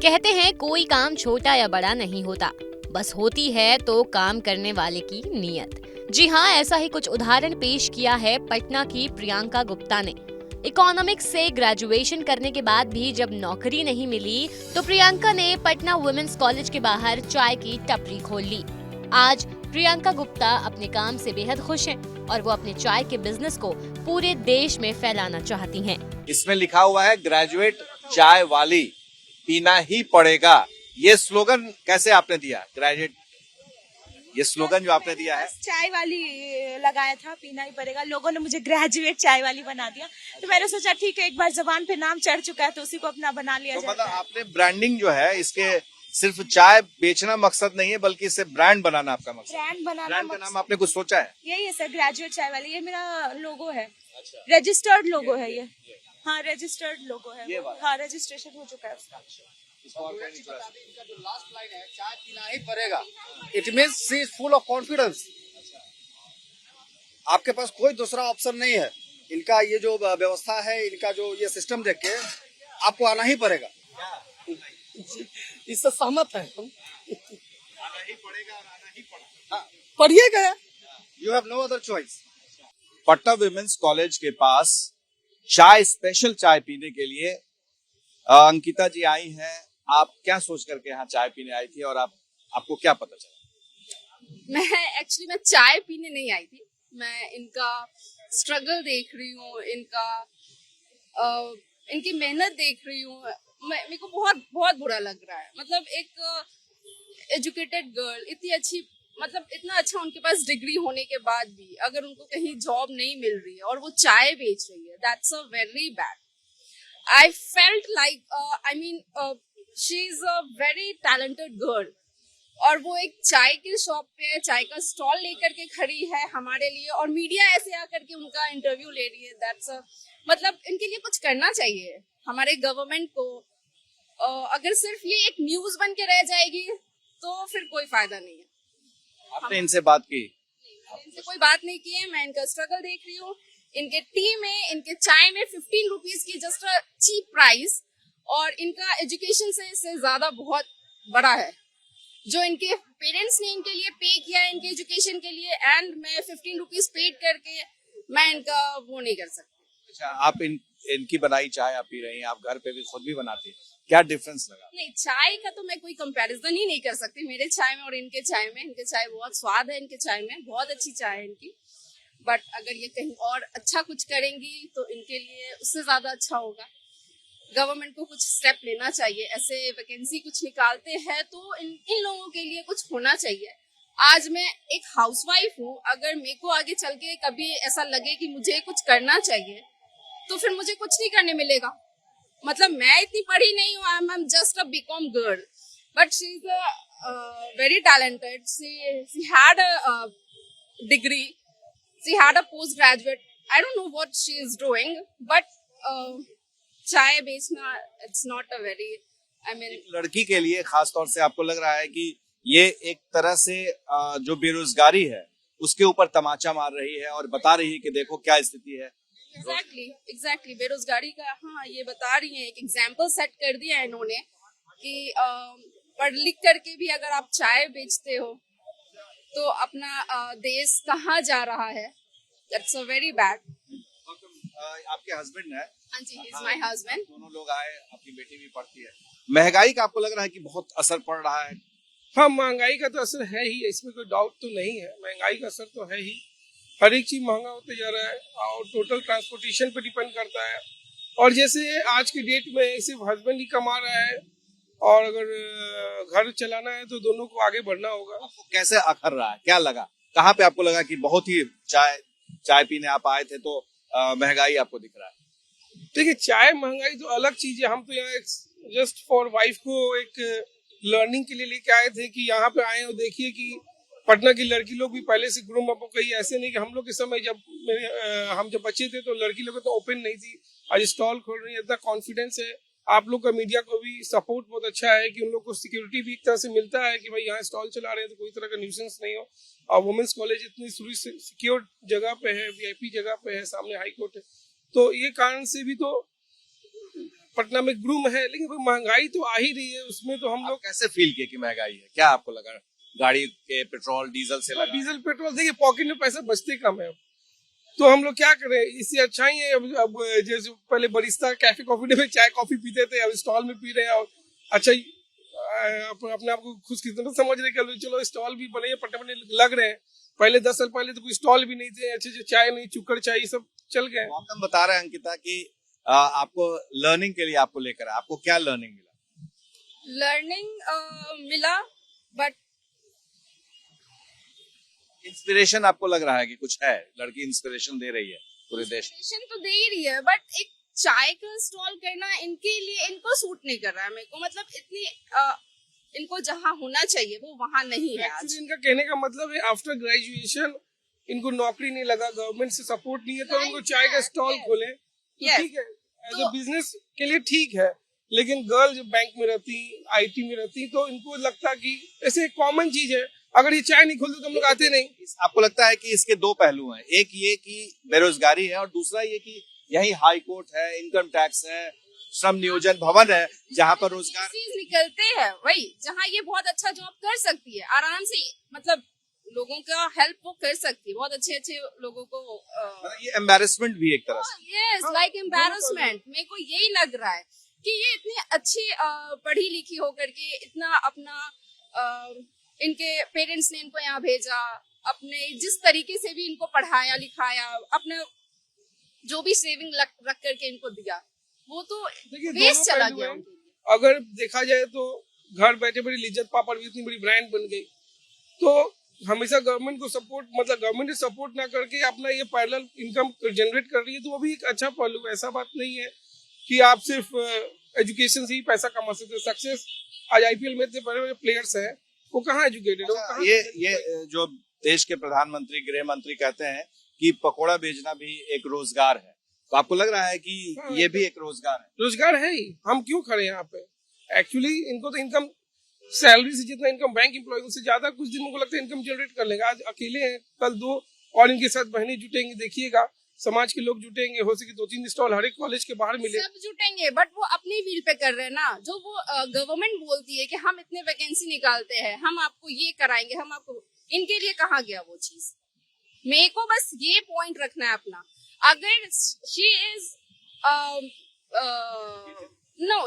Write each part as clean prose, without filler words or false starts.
कहते हैं कोई काम छोटा या बड़ा नहीं होता, बस होती है तो काम करने वाले की नीयत। जी हाँ, ऐसा ही कुछ उदाहरण पेश किया है पटना की प्रियंका गुप्ता ने। इकोनॉमिक्स से ग्रेजुएशन करने के बाद भी जब नौकरी नहीं मिली तो प्रियंका ने पटना वुमेन्स कॉलेज के बाहर चाय की टपरी खोल ली। आज प्रियंका गुप्ता अपने काम से बेहद खुश हैं और वो अपने चाय के बिजनेस को पूरे देश में फैलाना चाहती हैं। इसमें लिखा हुआ है ग्रेजुएट चाय वाली पीना ही पड़ेगा। ये स्लोगन कैसे आपने दिया? ग्रेजुएट, ये स्लोगन जो आपने दिया है, चाय वाली लगाया था, पीना ही पड़ेगा। लोगों ने मुझे ग्रेजुएट चाय वाली बना दिया, तो मैंने सोचा ठीक है, एक बार जबान पे नाम चढ़ चुका है तो उसी को अपना बना लिया तो जाए। मतलब आपने ब्रांडिंग जो है, इसके सिर्फ चाय बेचना मकसद नहीं है बल्कि इसे ब्रांड बनाना आपका मकसद। ब्रांड बनाना, ब्रांड का नाम आपने कुछ सोचा है? यही है सर, ग्रेजुएट चाय वाली। ये मेरा लोगो है, रजिस्टर्ड लोगो है ये। हाँ, रजिस्टर्ड लोगो है। हाँ, रजिस्ट्रेशन हो चुका है उसका। इनका जो लास्ट लाइन है, चाय पीना ही पड़ेगा, it means she is full of confidence. आपके पास कोई दूसरा ऑप्शन नहीं है। इनका ये जो व्यवस्था है, इनका जो ये सिस्टम देख के आपको आना ही पड़ेगा। इससे सहमत है हम। आना ही पड़ेगा और आना ही पड़ा। पढ़िएगा, you have no other choice. Patna women's college के पास चाय, स्पेशल चाय पीने के लिए अंकिता जी आई हैं। आप क्या सोच करके यहाँ चाय पीने आई थी और आपको क्या पता चला? मैं चाय पीने नहीं आई थी। मैं इनका स्ट्रगल देख रही हूँ, इनकी मेहनत देख रही हूँ। मेरे को बहुत बुरा लग रहा है। मतलब एक एजुकेटेड गर्ल, इतनी अच्छी, मतलब इतना अच्छा उनके पास डिग्री होने के बाद भी अगर उनको कहीं जॉब नहीं मिल रही है और वो चाय बेच रही है, that's a very bad. I felt like she is a very talented girl और वो एक चाय की शॉप पे चाय का स्टॉल लेकर के खड़ी है हमारे लिए, और मीडिया ऐसे आकर के उनका इंटरव्यू ले रही है। दैट्स मतलब इनके लिए कुछ करना चाहिए हमारे गवर्नमेंट को। अगर सिर्फ ये एक न्यूज बन के रह जाएगी तो फिर कोई फायदा नहीं है। आपने इनसे बात की? इनसे कोई बात नहीं की है। मैं इनका स्ट्रगल देख रही हूँ। इनके टी में, इनके चाय में 15 रुपीज की जस्ट अ चीप प्राइस, और इनका एजुकेशन से इससे ज्यादा बहुत बड़ा है जो इनके पेरेंट्स ने इनके लिए पे किया है इनके एजुकेशन के लिए, एंड मैं 15 रुपीज पेड करके मैं इनका वो नहीं कर सकती। अच्छा, आप इनकी बनाई चाय आप पी रही हैं, आप घर पे भी खुद भी बनाती हैं, क्या डिफरेंस लगा? नहीं, चाय का तो मैं कोई कंपैरिजन ही नहीं कर सकती मेरे चाय में और इनके चाय में। इनके चाय बहुत स्वाद है, इनके चाय में बहुत अच्छी चाय है इनकी। बट अगर ये कहीं और अच्छा कुछ करेंगी तो इनके लिए उससे ज्यादा अच्छा होगा। गवर्नमेंट को कुछ स्टेप लेना चाहिए। ऐसे वैकेंसी कुछ निकालते हैं तो इन लोगों के लिए कुछ होना चाहिए। आज मैं एक हाउसवाइफ हूँ, अगर मेरे को आगे चल के कभी ऐसा लगे कि मुझे कुछ करना चाहिए तो फिर मुझे कुछ नहीं करने मिलेगा। मतलब मैं इतनी पढ़ी नहीं हूँ, I am just a BCom girl, but she is very talented. She had a degree, she had a post graduate. I don't know what she is doing, but चाय बेचना it's not a very, I mean, एक लड़की के लिए खास तौर से आपको लग रहा है कि ये एक तरह से जो बेरोजगारी है उसके ऊपर तमाचा मार रही है और बता रही है कि देखो क्या स्थिति है। एग्जैक्टली बेरोजगारी का, हाँ, ये बता रही है। एक एग्जाम्पल सेट कर दिया है इन्होंने कि पढ़ लिख करके भी अगर आप चाय बेचते हो तो अपना देश कहाँ जा रहा है। That's a very bad. आपके हस्बैंड है? हाँ जी, ही इज माय हस्बैंड। दोनों लोग आए, आपकी बेटी भी पढ़ती है। महंगाई का आपको लग रहा है कि बहुत असर पड़ रहा है? हाँ, महंगाई का तो असर है ही, इसमें कोई डाउट तो नहीं है। महंगाई का असर तो है ही, हर एक चीज महंगा होते जा रहा है और टोटल ट्रांसपोर्टेशन पे डिपेंड करता है। और जैसे आज की डेट में सिर्फ हस्बैंड ही कमा रहा है और अगर घर चलाना है तो दोनों को आगे बढ़ना होगा। आपको कैसे अखर रहा है, क्या लगा, कहाँ पे आपको लगा कि बहुत ही चाय पीने आप आए थे तो महंगाई आपको दिख रहा है? देखिए, चाय महंगाई तो अलग चीज है। हम तो यहाँ जस्ट फॉर वाइफ को एक लर्निंग के लिए लेके आए थे कि यहाँ पे आए और देखिए कि पटना की लड़की लोग भी पहले से ग्रूम अप हो गई। ऐसे नहीं कि हम लोग के समय हम जब बच्चे थे तो लड़की लोग तो ओपन नहीं थी, आज स्टॉल खोल रही है। इतना कॉन्फिडेंस है। आप लोग का मीडिया को भी सपोर्ट बहुत अच्छा है कि उन लोग को सिक्योरिटी भी एक तरह से मिलता है कि भाई यहाँ स्टॉल चला रहे हैं तो कोई तरह का न्यूसेंस नहीं हो। और वुमेन्स कॉलेज इतनी सिक्योर जगह पे है, वीआईपी जगह पे है, सामने हाई कोर्ट है, तो ये कारण से भी तो पटना में ग्रूम है, लेकिन भाई महंगाई तो आ ही रही है, उसमें तो हम आप लोग कैसे फील किए कि महंगाई है? क्या आपको लगा गाड़ी के पेट्रोल डीजल से लगा? डीजल पेट्रोल देखिए पॉकेट में पैसा बचते कम है, तो हम लोग क्या करें, इससे अच्छा ही है। अब जैसे पहले बरिस्ता कैफे कॉफी में चाय कॉफी पीते थे, अब स्टॉल में पी रहे हैं, और अच्छा अपने आप को खुशकिस्मत समझ रहे कि चलो स्टॉल भी बने पटना में लग रहे हैं। पहले 10 साल पहले तो कोई स्टॉल भी नहीं थे, अच्छे चाय नहीं, चुक्कड़ चाय सब चल गए। गौतम बता रहे हैं अंकिता कि आपको लर्निंग के लिए आपको लेकर आए। आपको क्या लर्निंग मिला? लर्निंग मिला, बट इंस्पिरेशन आपको लग रहा है कि कुछ है, लड़की इंस्पिरेशन दे रही है पूरे देश? इंस्पिरेशन तो दे ही रही है, बट एक चाय का स्टॉल करना इनके लिए इनको सूट नहीं कर रहा है मेरे को। मतलब इतनी इनको जहाँ होना चाहिए वो वहाँ नहीं है आज। इनका कहने का मतलब है आफ्टर ग्रेजुएशन इनको नौकरी नहीं लगा, गवर्नमेंट से सपोर्ट नहीं है, तो उनको चाय का स्टॉल खोले तो ठीक है, एज अ बिजनेस के लिए ठीक है। लेकिन गर्ल जो बैंक में रहती, आईटी में रहती, तो इनको लगता कि ऐसे कॉमन चीज है, अगर ये चाय नहीं खोलते तो हम लोग आते नहीं। आपको लगता है कि इसके दो पहलू हैं, एक ये कि बेरोजगारी है और दूसरा ये कि यही हाई कोर्ट है, इनकम टैक्स है, श्रम नियोजन भवन है, जहाँ पर रोजगार चीज निकलते हैं वही, जहाँ ये बहुत अच्छा जॉब कर सकती है आराम से, मतलब लोगों का हेल्प वो कर सकती है, बहुत अच्छे अच्छे लोगों को। ये एम्बेरसमेंट भी एक तरह से। Yes, like embarrassment. मेरे को यही लग रहा है कि ये इतनी अच्छी पढ़ी लिखी होकर के इतना अपना इनके पेरेंट्स ने इनको यहाँ भेजा, अपने जिस तरीके से भी इनको पढ़ाया लिखाया, अपने जो भी सेविंग रख करके इनको दिया, वो तो वेस्ट चला गया उनके लिए। अगर देखा जाए तो घर बैठे बड़ी लिज्जत पापड़ भी इतनी बड़ी ब्रांड बन गई, तो हमेशा गवर्नमेंट को सपोर्ट, मतलब गवर्नमेंट सपोर्ट ना करके अपना ये पैरेलल इनकम जनरेट कर रही है, तो वो भी एक अच्छा पहलू है। ऐसा बात नहीं है कि आप सिर्फ एजुकेशन से ही पैसा कमा सकते हो। सक्सेस आज आईपीएल में इतने बड़े बड़े प्लेयर्स हैं, वो कहाँ एजुकेटेड है? ये जो देश के प्रधानमंत्री गृह मंत्री कहते हैं कि पकोड़ा बेचना भी एक रोजगार है, तो आपको लग रहा है कि ये भी एक रोजगार है? रोजगार है ही, हम क्यों खड़े यहाँ पे? एक्चुअली इनको तो इनकम सैलरी से जितना इनकम बैंक एम्प्लॉय से ज्यादा कुछ दिन को लगता है इनकम जनरेट कर लेगा। आज अकेले हैं, कल दो और इनके साथ बहनें जुटेंगी, देखिएगा समाज के लोग जुटेंगे, हो सके 2-3 स्टॉल हर एक कॉलेज के बाहर मिले, सब जुटेंगे, बट वो अपनी व्हील पे कर रहे हैं ना। जो वो गवर्नमेंट बोलती है कि हम इतने वैकेंसी निकालते हैं, हम आपको ये कराएंगे, हम आपको, इनके लिए कहाँ गया वो चीज? मेरे को बस ये पॉइंट रखना है अपना। अगर she is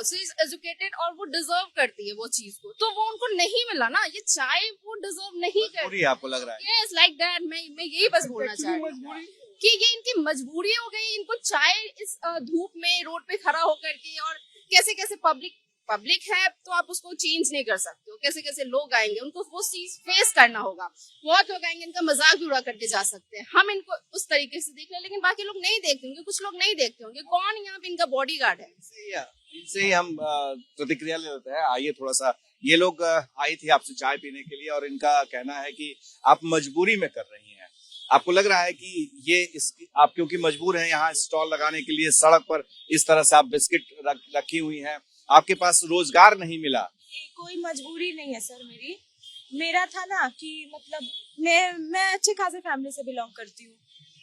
she is educated और वो डिजर्व करती है वो चीज को, तो वो उनको नहीं मिला ना। ये चाय वो डिजर्व नहीं करती। आपको लग रहा है? Yes, like that. मैं यही बस बोलना चाह रही हूँ कि ये इनकी मजबूरी हो गई। इनको चाय इस धूप में रोड पे खड़ा होकर के, और कैसे कैसे पब्लिक है तो आप उसको चेंज नहीं कर सकते हो, कैसे कैसे लोग आएंगे, उनको वो चीज फेस करना होगा। बहुत लोग आएंगे, इनका मजाक भी उड़ा करके जा सकते हैं, हम इनको उस तरीके से देख रहे हैं, लेकिन बाकी लोग नहीं देखते होंगे, कुछ लोग नहीं देखते होंगे। कौन यहाँ पे इनका बॉडीगार्ड है? इनसे ही हम प्रतिक्रिया ले लेते हैं। आइए थोड़ा सा, ये लोग आई थी आपसे चाय पीने के लिए और इनका कहना है कि आप मजबूरी में कर रही हैं। आपको लग रहा है कि ये आप क्योंकि मजबूर हैं यहाँ स्टॉल लगाने के लिए, सड़क पर इस तरह से आप बिस्किट रखी हुई हैं, आपके पास रोजगार नहीं मिला? कोई मजबूरी नहीं है सर मेरा था ना कि मतलब मैं अच्छे खासे फैमिली से बिलोंग करती हूँ,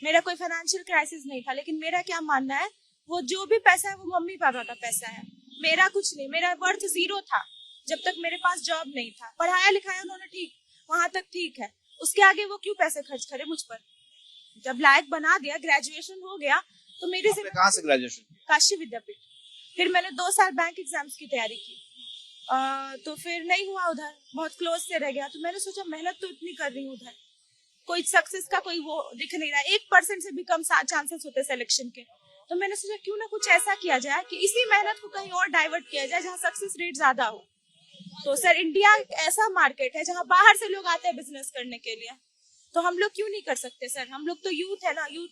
मेरा कोई फाइनेंशियल क्राइसिस नहीं था। लेकिन मेरा क्या मानना है, वो जो भी पैसा है वो मम्मी पापा का पैसा है, मेरा कुछ नहीं। मेरा वर्थ 0 था जब तक मेरे पास जॉब नहीं था। पढ़ाया लिखाया उन्होंने ठीक, वहां तक ठीक है, उसके आगे वो क्यों पैसे खर्च करे मुझ पर? जब लायक बना दिया, ग्रेजुएशन हो गया, तो मेरे से कहाँ से ग्रेजुएशन? काशी विद्यापीठ। फिर मैंने 2 साल बैंक एग्जाम्स की तैयारी की, तो फिर नहीं हुआ उधर, बहुत क्लोज से रह गया। तो मैंने सोचा मेहनत तो इतनी कर रही हूँ उधर, कोई सक्सेस का कोई वो दिख नहीं रहा, 1% से भी कम चांसेस होते सिलेक्शन के। तो मैंने सोचा क्यों ना कुछ ऐसा किया जाए कि इसी मेहनत को कहीं और डाइवर्ट किया जाए जहाँ सक्सेस रेट ज्यादा हो। तो सर इंडिया ऐसा मार्केट है जहाँ बाहर से लोग आते हैं बिजनेस करने के लिए, तो हम लोग क्यों नहीं कर सकते सर? हम लोग तो यूथ है ना, यूथ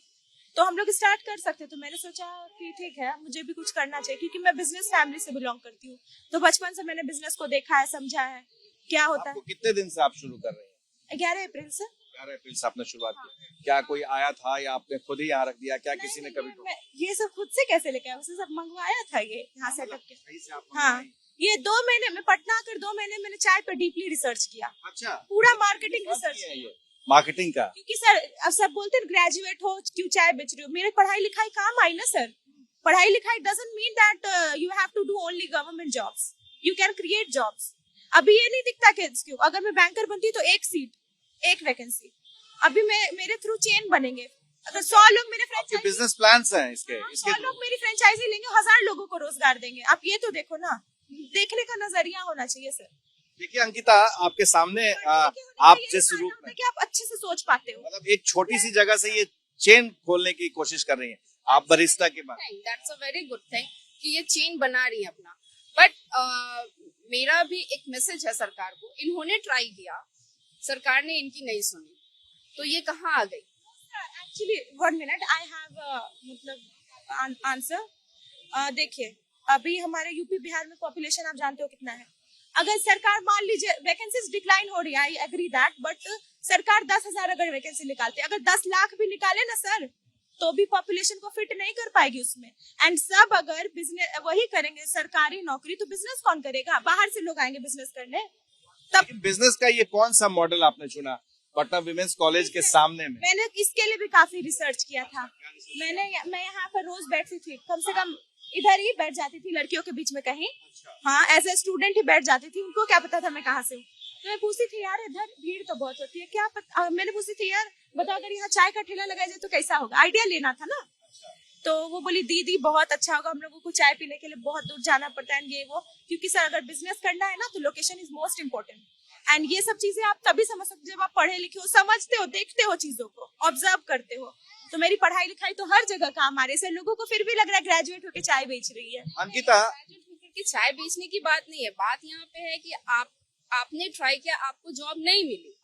तो हम लोग स्टार्ट कर सकते। तो मैंने सोचा कि ठीक है, मुझे भी कुछ करना चाहिए, क्योंकि मैं बिजनेस फैमिली से बिलोंग करती हूँ, तो बचपन से मैंने बिजनेस को देखा है, समझा है क्या होता है। कितने दिन से आप शुरू कर रहे हैं? 11 अप्रैल से। 11 अप्रैल से आपने शुरुआत की। क्या कोई आया था या आपने खुद ही यहाँ रख दिया? क्या किसी ने कभी? ये सब खुद से कैसे लेके आया? उसे सब मंगवाया था ये यहाँ सेटअप के। सही से आप हाँ, ये 2 महीने में पटना आकर 2 महीने मैंने चाय पर डीपली रिसर्च किया। अच्छा, पूरा मार्केटिंग रिसर्च ये मार्केटिंग का? क्योंकि सर अब सब बोलते हैं ग्रेजुएट हो क्यों चाय बेच रही हो, मेरे पढ़ाई लिखाई काम आई ना सर। पढ़ाई लिखाई doesn't mean that you have to do only government jobs. You can create jobs. अभी ये नहीं दिखता kids क्यों? अगर मैं बैंकर बनती तो एक सीट, एक वैकेंसी. अभी मेरे थ्रू चेन बनेंगे. अगर 100 लोग मेरे फ्रेंचाइजी, बिजनेस प्लान्स हैं इसके 100 लोग मेरी फ्रेंचाइजी लेंगे, 1000 लोगों को रोजगार देंगे. आप ये तो देखो ना, देखने का नजरिया होना चाहिए सर. देखिए अंकिता, आपके सामने आप जिस रूप में, कि आप अच्छे से सोच पाते हो. मतलब एक छोटी सी जगह से ये चेन खोलने की कोशिश कर रही हैं आप बरिस्टा के बाद. That's a very good thing कि ये चेन बना रही है अपना. बट मेरा भी एक मैसेज है सरकार को. इन्होंने ट्राई किया, सरकार ने इनकी नहीं सुनी, तो ये कहाँ आ गई? एक्चुअली 1 मिनट, आई हैव मतलब आंसर. देखिए, अभी हमारे यूपी बिहार में पॉपुलेशन आप जानते हो कितना है. अगर सरकार मान लीजिए वैकेंसीज डिक्लाइन हो रही है, आई एग्री दैट, बट सरकार 10,000 अगर वैकेंसी निकालते, अगर 10 लाख भी निकाले ना सर, तो भी पॉपुलेशन को फिट नहीं कर पाएगी उसमें. एंड सब अगर बिजनेस वही करेंगे सरकारी नौकरी, तो बिजनेस कौन करेगा? बाहर से लोग आएंगे बिजनेस करने. तब बिजनेस का ये कौन सा मॉडल आपने चुना पटना विमेंस कॉलेज के सामने में? मैंने इसके लिए भी काफी रिसर्च किया था. मैं यहाँ पर रोज बैठती थी, कम से कम इधर ही बैठ जाती थी लड़कियों के बीच में कहीं. हाँ, एज ए स्टूडेंट ही बैठ जाती थी. उनको क्या पता था मैं कहाँ से हूँ. तो मैं पूछती थी, यार इधर भीड़ तो बहुत होती है, क्या पता. मैंने पूछती थी, यार बताओ अगर यहाँ चाय का ठेला लगाया जाए तो कैसा होगा? आइडिया लेना था ना. तो वो बोली, दीदी बहुत अच्छा होगा, हम लोगों को चाय पीने के लिए बहुत दूर जाना पड़ता है ये वो. क्योंकि सर अगर बिजनेस करना है ना, तो location is most important. And ये सब चीजें आप तभी समझ सकते हो जब आप पढ़े लिखे हो, समझते हो, देखते हो चीजों को, ऑब्जर्व करते हो. तो मेरी पढ़ाई लिखाई तो हर जगह काम आ रही है सर. लोगों को फिर भी लग रहा है ग्रेजुएट होकर चाय बेच रही है. अंकिता, कि चाय बेचने की बात नहीं है. बात यहाँ पे है कि आपने ट्राई किया, आपको जॉब नहीं मिली,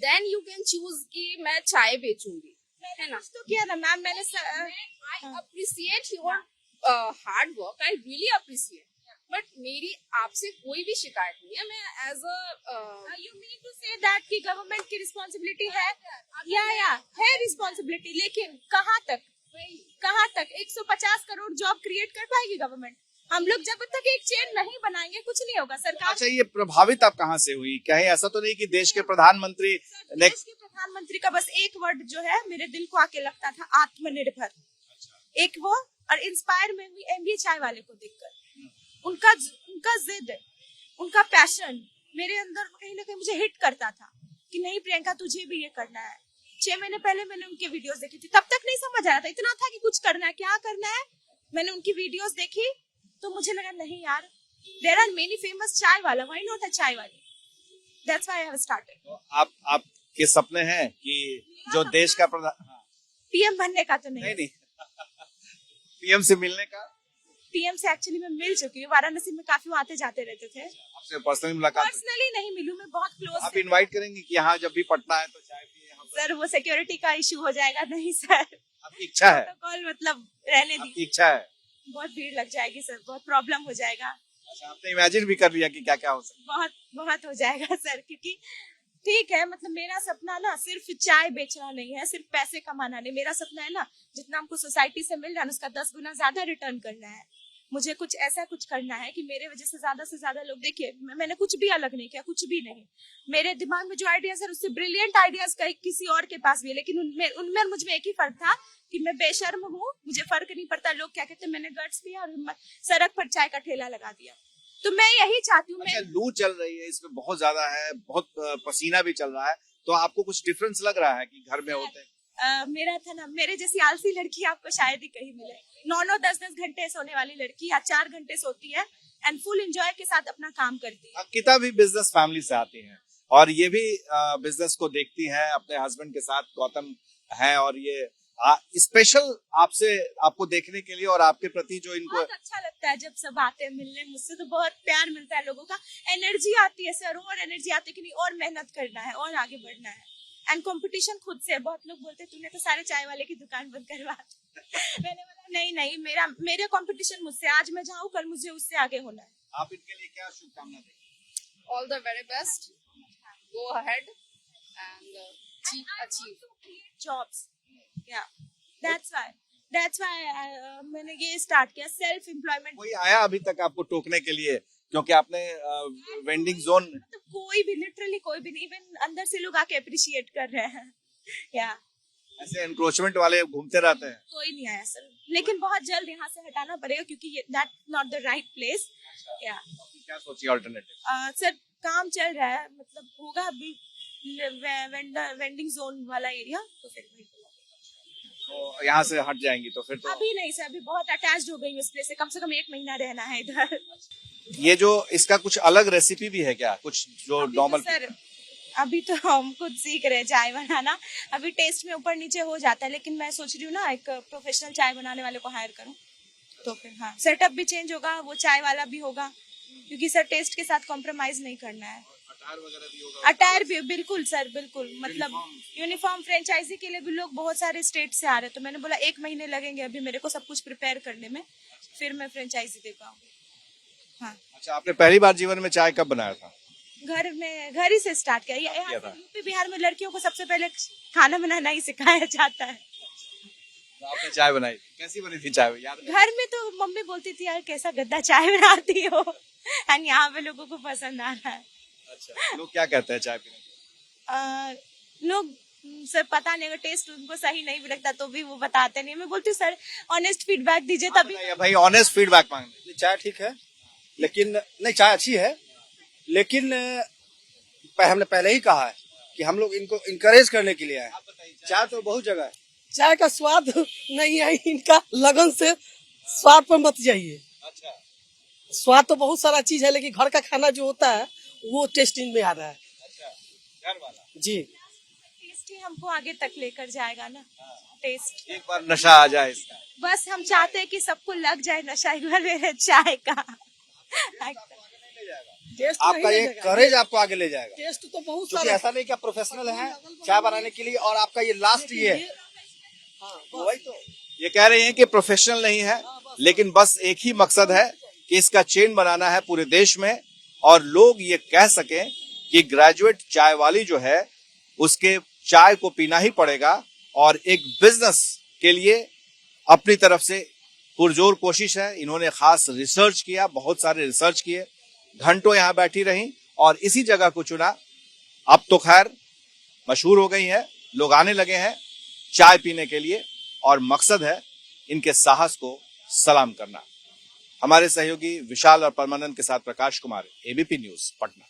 देन यू कैन चूज कि मैं चाय बेचूंगी, है ना. तो किया ना मैम, मैंने I appreciate your hard work, I really appreciate. But मेरी आपसे कोई भी शिकायत नहीं है. मैं as a you mean to say that कि गवर्नमेंट की रिस्पॉन्सिबिलिटी है, या है रिस्पॉन्सिबिलिटी, लेकिन कहाँ तक 150 करोड़ जॉब क्रिएट कर पाएगी गवर्नमेंट? हम लोग जब तक एक चेन नहीं बनाएंगे कुछ नहीं होगा. सरकार, अच्छा ये प्रभावित आप कहाँ से हुई? कहीं ऐसा तो नहीं कि देश के प्रधानमंत्री देश के प्रधानमंत्री का बस एक वर्ड जो है मेरे दिल को आके लगता था, आत्मनिर्भर. एक वो, और इंस्पायर में हुई एमबीए चाय वाले को देखकर. उनका जिद, उनका पैशन मेरे अंदर कहीं ना कहीं मुझे हिट करता था कि नहीं प्रियंका, तुझे भी ये करना है. 6 महीने पहले मैंने उनके वीडियोस देखी थी, तब तक नहीं समझ आया था. इतना था कि कुछ करना है, क्या करना है. मैंने उनकी वीडियोस देखी तो मुझे लगा नहीं यार, देयर आर मेनी फेमस चाय वाला, व्हाई नॉट अ चाय वाली. That's why I have started. आपके सपने हैं कि जो देश का प्रधान, पीएम बनने का तो नहीं पीएम से मिलने का? पीएम से एक्चुअली मैं मिल चुकी हूँ. वाराणसी में काफी आते जाते रहते थे. आपसे पर्सनली मुलाकात? पर्सनली नहीं मिलू, मैं बहुत क्लोज. आप इनवाइट करेंगे कि यहाँ जब भी पटना है तो चाय पिए यहाँ पर? सर वो सिक्योरिटी का इशू हो जाएगा. नहीं सर, आपकी इच्छा है? प्रोटोकॉल मतलब रहने दी. आपकी इच्छा है? बहुत भीड़ लग जाएगी सर, बहुत प्रॉब्लम हो जाएगा. अच्छा, आपने इमेजिन भी कर लिया कि क्या क्या हो सकता है? बहुत हो जाएगा सर. क्योंकि ठीक है, मतलब मेरा सपना ना सिर्फ चाय बेचना नहीं है, सिर्फ पैसे कमाना नहीं. मेरा सपना है ना, जितना हमको सोसाइटी से मिल रहा है उसका 10 गुना ज्यादा रिटर्न करना है. मुझे कुछ ऐसा कुछ करना है कि मेरे वजह से ज्यादा लोग. देखिए मैंने कुछ भी अलग नहीं किया, कुछ भी नहीं. मेरे दिमाग में जो आइडियाज है उससे ब्रिलियंट आइडियाज किसी और के पास भी है, लेकिन उनमें मुझ में एक ही फर्क था कि मैं बेशर्म हूँ, मुझे फर्क नहीं पड़ता लोग क्या कहते हैं. मैंने गट्स किया और सड़क पर चाय का ठेला लगा दिया. तो मैं यही चाहती हूँ. अच्छा, लू चल रही है, इसमें बहुत ज्यादा है, बहुत पसीना भी चल रहा है, तो आपको कुछ डिफरेंस लग रहा है कि घर में होते हैं? मेरा था ना, मेरे जैसी आलसी लड़की आपको शायद ही कहीं मिले. 9-9 10-10 घंटे सोने वाली लड़की या 4 घंटे सोती है एंड फुल एंजॉय के साथ अपना काम करती है. अंकिता भी बिजनेस फैमिली से आती हैं और ये भी बिजनेस को देखती हैं. अपने हस्बैंड के साथ गौतम है और ये स्पेशल आपको देखने के लिए और आपके प्रति जो इनको बहुत अच्छा लगता है जब सब आते हैं मिलने मुझसे. तो बहुत प्यार मिलता है लोगों का, एनर्जी आती है सर, और एनर्जी आती है कि नहीं और मेहनत करना है और आगे बढ़ना है. एंड कंपटीशन खुद से. बहुत लोग बोलते तूने तो सारे चाय वाले की दुकान बंद करवा. मैंने बोला नहीं, मेरा कंपटीशन मुझसे. आज मैं जाऊँ, कल मुझे उससे आगे होना है. आप इनके लिए क्या शुभकामना देंगे? All the very best, go ahead and achieve jobs. या दैट्स व्हाई मैंने ये स्टार्ट किया सेल्फ एम्प्लॉयमेंट. कोई आया अभी तक आपको टोकने के लिए? क्योंकि आपने वेंडिंग जोन, तो कोई भी, लिटरली कोई भी नहीं. इवन अंदर से लोग आके अप्रिशिएट कर रहे हैं. या ऐसे एनक्रोचमेंट वाले घूमते रहते हैं। कोई नहीं आया सर, लेकिन बहुत जल्द यहाँ से हटाना पड़ेगा क्योंकि that not the right place. या क्या सोचिए अल्टरनेटिव? सर काम चल रहा है, मतलब होगा अभी वेंडिंग जोन वाला एरिया, तो फिर वही तो यहाँ से हट जाएंगी तो फिर तो अभी नहीं सर, अभी बहुत अटैच्ड हो गई हूँ इस प्लेस से, कम से कम 1 महीना रहना है इधर। ये जो इसका कुछ अलग रेसिपी भी है क्या, कुछ जो अभी तो नॉर्मल? सर अभी तो हम खुद सीख रहे हैं चाय बनाना, अभी टेस्ट में ऊपर नीचे हो जाता है, लेकिन मैं सोच रही हूँ ना एक प्रोफेशनल चाय बनाने वाले को हायर करूँ, तो फिर हाँ सेटअप भी चेंज होगा, वो चाय वाला भी होगा, क्योंकि सर टेस्ट के साथ कॉम्प्रोमाइज नहीं करना है। अटायर भी बिल्कुल सर, बिल्कुल, मतलब यूनिफॉर्म फ्रेंचाइजी के लिए भी लोग बहुत सारे स्टेट से आ रहे हैं, तो मैंने बोला 1 महीने लगेंगे अभी मेरे को सब कुछ प्रिपेयर करने में, फिर मैं फ्रेंचाइजी दे पाऊंगी। हाँ अच्छा, आपने पहली बार जीवन में चाय कब बनाया था? घर ही से स्टार्ट किया। यहाँ किया था। यूपी बिहार में लड़कियों को सबसे पहले खाना बनाना ही सिखाया जाता है। तो आपने चाय बनाई, कैसी बनी थी चाय, याद है? घर में तो मम्मी बोलती थी यार कैसा गद्दा चाय बनाती हो, एंड यहाँ पे लोगों को पसंद आ रहा है। अच्छा, लोग क्या कहते हैं चाय पीने के? लोग सर पता नहीं, अगर टेस्ट उनको सही नहीं भी लगता तो भी वो बताते नहीं, मैं बोलती हूँ सर ऑनेस्ट फीडबैक दीजिए तभी। बताइए भाई, ऑनेस्ट फीडबैक मांगने। चाय ठीक है, लेकिन नहीं, चाय अच्छी है, लेकिन हमने पहले ही कहा है कि हम लोग इनको इनकरेज करने के लिए आए। चाय तो बहुत जगह है, चाय का स्वाद नहीं है, इनका लगन से स्वाद पर मत जाइए। अच्छा, स्वाद तो बहुत सारा चीज है, लेकिन घर का खाना जो होता है वो टेस्टिंग में आ रहा है। अच्छा, घर वाला जी, टेस्ट ही हमको आगे तक लेकर जाएगा ना, टेस्ट। एक बार नशा आ जाए इसका। बस हम चाहते हैं कि सबको लग जाए नशा एक बार मेरे चाय का। टेस्ट तो आपका नहीं ये लगेगा। करेज आपको आगे ले जाएगा, टेस्ट तो बहुत क्योंकि सारा ऐसा नहीं कि आप प्रोफेशनल हैं चाय बनाने के लिए और आपका ये लास्ट ये है। हाँ, वही तो ये कह रहे हैं कि प्रोफेशनल नहीं है, लेकिन बस एक ही मकसद है कि इसका चेन बनाना है पूरे देश में, और लोग ये कह सकें कि ग्रेजुएट चाय वाली जो है उसके चाय को पीना ही पड़ेगा, और एक बिजनेस के लिए अपनी तरफ से पुरजोर कोशिश है। इन्होंने खास रिसर्च किया, बहुत सारे रिसर्च किए, घंटों यहाँ बैठी रही और इसी जगह को चुना। अब तो खैर मशहूर हो गई है, लोग आने लगे हैं चाय पीने के लिए, और मकसद है इनके साहस को सलाम करना। हमारे सहयोगी विशाल और परमानंद के साथ प्रकाश कुमार, एबीपी न्यूज, पटना।